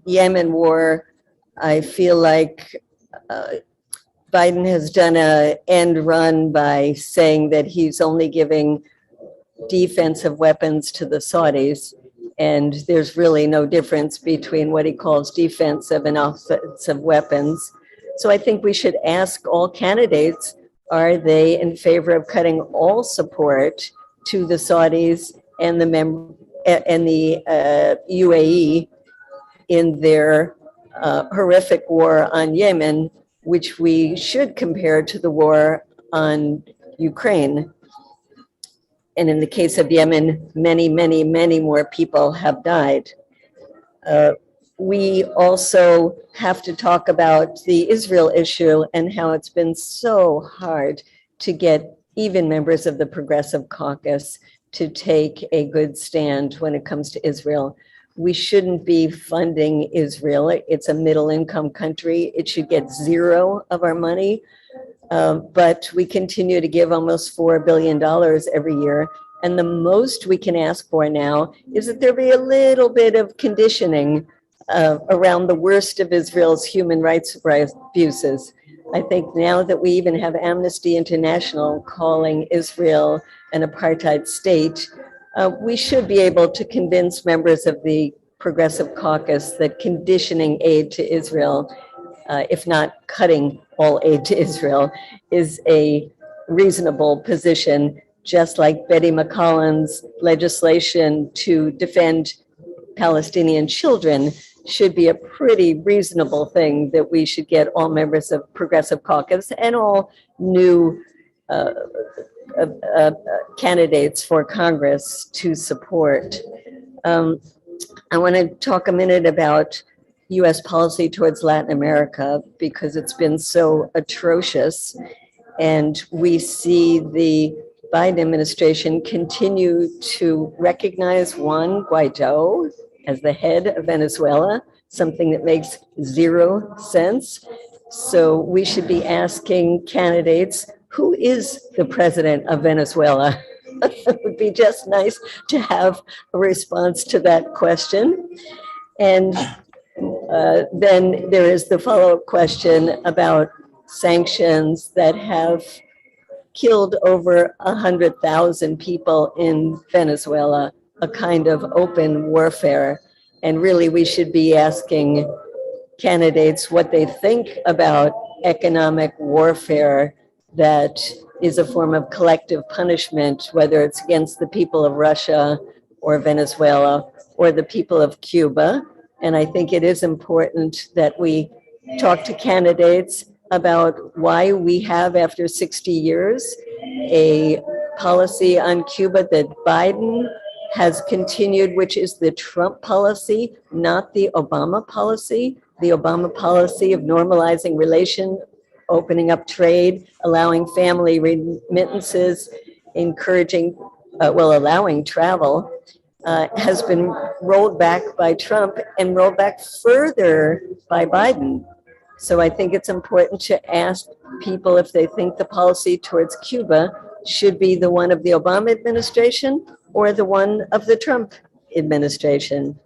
Yemen war, I feel like Biden has done an end run by saying that he's only giving defensive weapons to the Saudis. And there's really no difference between what he calls defensive and offensive weapons. So I think we should ask all candidates, are they in favor of cutting all support to the Saudis and the UAE in their horrific war on Yemen, which we should compare to the war on Ukraine. And in the case of Yemen, many, many, many more people have died. We also have to talk about the Israel issue and how it's been so hard to get even members of the Progressive Caucus to take a good stand when it comes to Israel. We shouldn't be funding Israel. It's a middle-income country. It should get zero of our money. But we continue to give almost $4 billion every year. And the most we can ask for now is that there be a little bit of conditioning around the worst of Israel's human rights abuses. I think now that we even have Amnesty International calling Israel an apartheid state, we should be able to convince members of the Progressive Caucus that conditioning aid to Israel, if not cutting all aid to Israel, is a reasonable position, just like Betty McCollum's legislation to defend Palestinian children should be a pretty reasonable thing that we should get all members of Progressive Caucus and all new candidates for Congress to support. I want to talk a minute about U.S. policy towards Latin America because it's been so atrocious, and we see the Biden administration continue to recognize Juan Guaido as the head of Venezuela, something that makes zero sense. So we should be asking candidates, who is the president of Venezuela? It would be just nice to have a response to that question. And then there is the follow-up question about sanctions that have killed over 100,000 people in Venezuela, a kind of open warfare. And really, we should be asking candidates what they think about economic warfare that is a form of collective punishment, whether it's against the people of Russia or Venezuela or the people of Cuba. And I think it is important that we talk to candidates about why we have, after 60 years, a policy on Cuba that Biden has continued, which is the Trump policy, not the Obama policy. The Obama policy of normalizing relations, opening up trade, allowing family remittances, encouraging, allowing travel, has been rolled back by Trump and rolled back further by Biden. So I think it's important to ask people if they think the policy towards Cuba should be the one of the Obama administration or the one of the Trump administration.